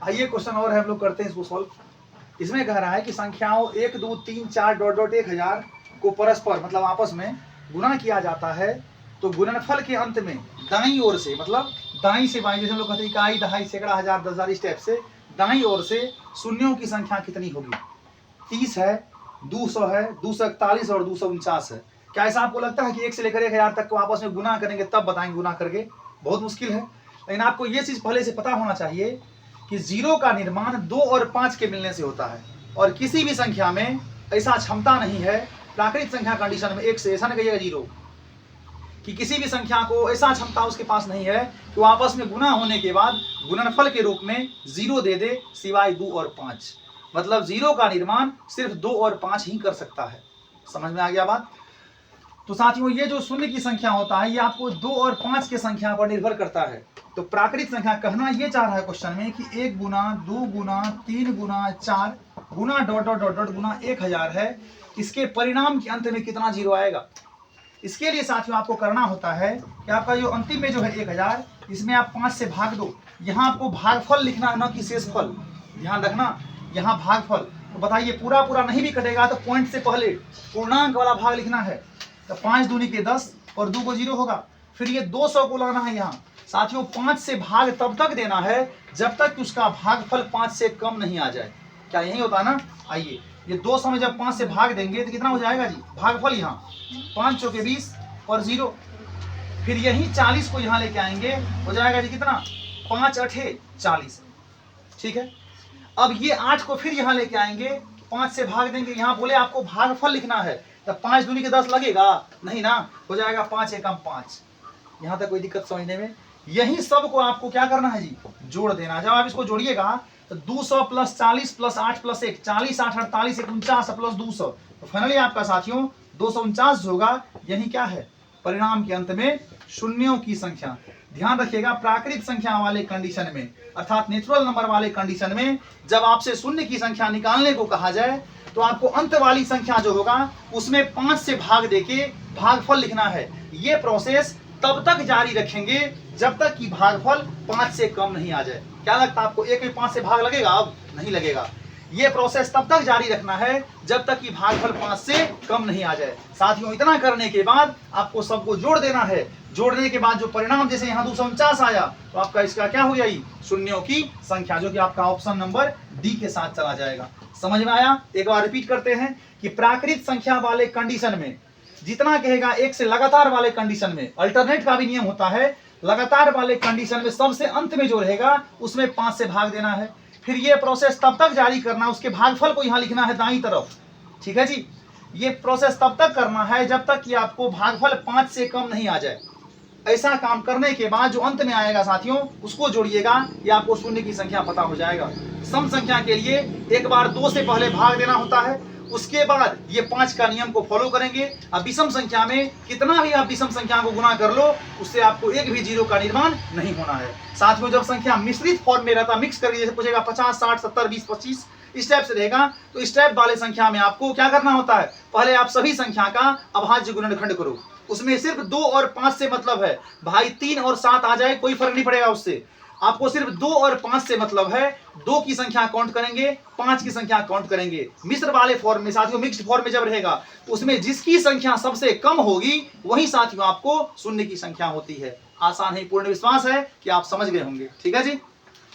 आइए क्वेश्चन और है, हम लोग करते हैं इसको सॉल्व। इसमें कह रहा है कि संख्याओं 1 2 3 4 डॉट डॉट 1000 को परस्पर मतलब आपस में गुणा किया जाता है तो गुणनफल के अंत में दाईं ओर से मतलब दाईं से बाईं, जैसे हम लोग कहते हैं इकाई, दहाई, सैकड़ा, हजार, 10,000 इस टाइप से दाईं ओर से शून्यों की संख्या कितनी होगी? 30 है, 200 है, 241 और 249 है। क्या ऐसा आपको लगता है कि 1 से लेकर 1000 तक को आपस में गुना करेंगे तब बताएंगे गुना करके? बहुत मुश्किल है। लेकिन आपको ये चीज पहले से पता होना चाहिए कि जीरो का निर्माण 2 और 5 के मिलने से होता है और किसी भी संख्या में ऐसा क्षमता नहीं है प्राकृतिक संख्या कंडीशन में 1 से, ऐसा नहीं कहिएगा जीरो, कि किसी भी संख्या को ऐसा क्षमता उसके पास नहीं है कि वो आपस में गुना होने के बाद गुणनफल के रूप में 0 दे दे सिवाय 2 और 5। मतलब जीरो का निर्माण सिर्फ 2 और 5 ही कर सकता है। समझ में आ गया बात? तो साथियों ये जो शून्य की संख्या होता है ये आपको 2 और 5 के संख्या पर निर्भर करता है। तो प्राकृतिक संख्या कहना ये चाह रहा है क्वेश्चन में कि 1 गुना 2 गुना 3 गुना 4 गुना डॉट डॉट डॉट डॉट गुना 1000 है, इसके परिणाम के अंत में कितना जीरो आएगा? इसके लिए साथियों आपको करना होता है कि आपका जो अंतिम में जो है 1000, इसमें आप 5 से भाग दो। यहाँ आपको भागफल लिखना है, न कि शेषफल। ध्यान रखना, यहाँ भागफल। तो बताइए पूरा पूरा नहीं भी कटेगा तो पॉइंट से पहले पूर्णांक वाला भाग लिखना है। तो 5 दूनी के 10 और 2 को 0 होगा। फिर ये 200 को लाना है यहाँ। साथियों 5 से भाग तब तक देना है जब तक उसका भागफल 5 से कम नहीं आ जाए। क्या यही होता है ना? आइए ये 200 में जब 5 से भाग देंगे तो कितना हो जाएगा जी भागफल? यहाँ 5 चौके 20 और 0। फिर यही 40 को यहाँ लेके आएंगे, हो जाएगा जी कितना? 5 8 40। ठीक है। अब ये 8 को फिर यहाँ लेके आएंगे, 5 से भाग देंगे। यहाँ बोले आपको भागफल लिखना है, तब 5 दूनी के 10 लगेगा नहीं ना, हो जाएगा 5 एकम 5। यहाँ तक कोई दिक्कत समझने में? यही सब को आपको क्या करना है जी जोड़ देना। जब आप इसको जोड़िएगा तो 200 प्लस 40 प्लस 8 प्लस 1 40 8 48 49 प्लस 200, तो फाइनली आपका साथियों 249 होगा। यही क्या है? परिणाम के अंत में शून्यों की संख्या। ध्यान रखिएगा प्राकृतिक संख्या वाले कंडीशन में अर्थात नेचुरल नंबर वाले कंडीशन में जब आपसे शून्य की संख्या निकालने को कहा जाए तो आपको अंत वाली संख्या जो होगा उसमें 5 से भाग देके भागफल लिखना है। ये प्रोसेस तब तक जारी रखेंगे जब तक कि भागफल 5 से कम नहीं आ जाए। क्या लगता है आपको? 1 में 5 से भाग लगेगा? अब नहीं लगेगा। ये प्रोसेस तब तक जारी रखना है जब तक कि भागफल 5 से कम नहीं आ जाए। साथियों इतना करने के बाद आपको सबको जोड़ देना है। जोड़ने के बाद जो परिणाम, जैसे यहाँ 249 आया तो आपका इसका क्या हो गया? शून्यों की संख्या, जो कि आपका ऑप्शन नंबर डी के साथ चला जाएगा। समझ में आया? एक बार रिपीट करते हैं कि प्राकृतिक संख्या वाले कंडीशन में जितना कहेगा 1 से लगातार वाले कंडीशन में अल्टरनेट का भी नियम होता है। लगातार वाले कंडीशन में सबसे अंत में जो रहेगा उसमें 5 से भाग देना है। फिर ये प्रोसेस तब तक जारी करना, उसके भागफल को यहाँ लिखना है दाईं तरफ। ठीक है जी। ये प्रोसेस तब तक करना है जब तक कि आपको भागफल 5 से कम नहीं आ जाए। ऐसा काम करने के बाद जो अंत में आएगा साथियों उसको जोड़िएगा, ये आपको शून्य की संख्या पता हो जाएगा। सम संख्या के लिए एक बार 2 से पहले भाग देना होता है, उसके बाद ये 5 का नियम को फॉलो करेंगे। अब विषम संख्या में कितना भी आप विषम संख्या को गुना कर लो उससे आपको एक भी जीरो का निर्माण नहीं होना है। साथ में जब संख्या मिश्रित फॉर्म में रहता, मिक्स करके जैसे पूछेगा 50 60 70 20 25 इस टाइप से रहेगा, तो इस टाइप वाले संख्या में आपको क्या करना होता है? पहले आप सभी संख्या का अभाज्य गुणनखंड करो। उसमें सिर्फ 2 और 5 से मतलब है। भाई 3 और 7 आ जाए कोई फर्क नहीं पड़ेगा उससे। आपको सिर्फ 2 और 5 से मतलब है। 2 की संख्या काउंट करेंगे, 5 की संख्या काउंट करेंगे। मिश्र वाले फॉर्म में साथियों, मिक्स्ड फॉर्म में जब रहेगा उसमें जिसकी संख्या सबसे कम होगी वही साथियों आपको शून्य की संख्या होती है। आसान है, पूर्ण विश्वास है कि आप समझ गए होंगे। ठीक है जी।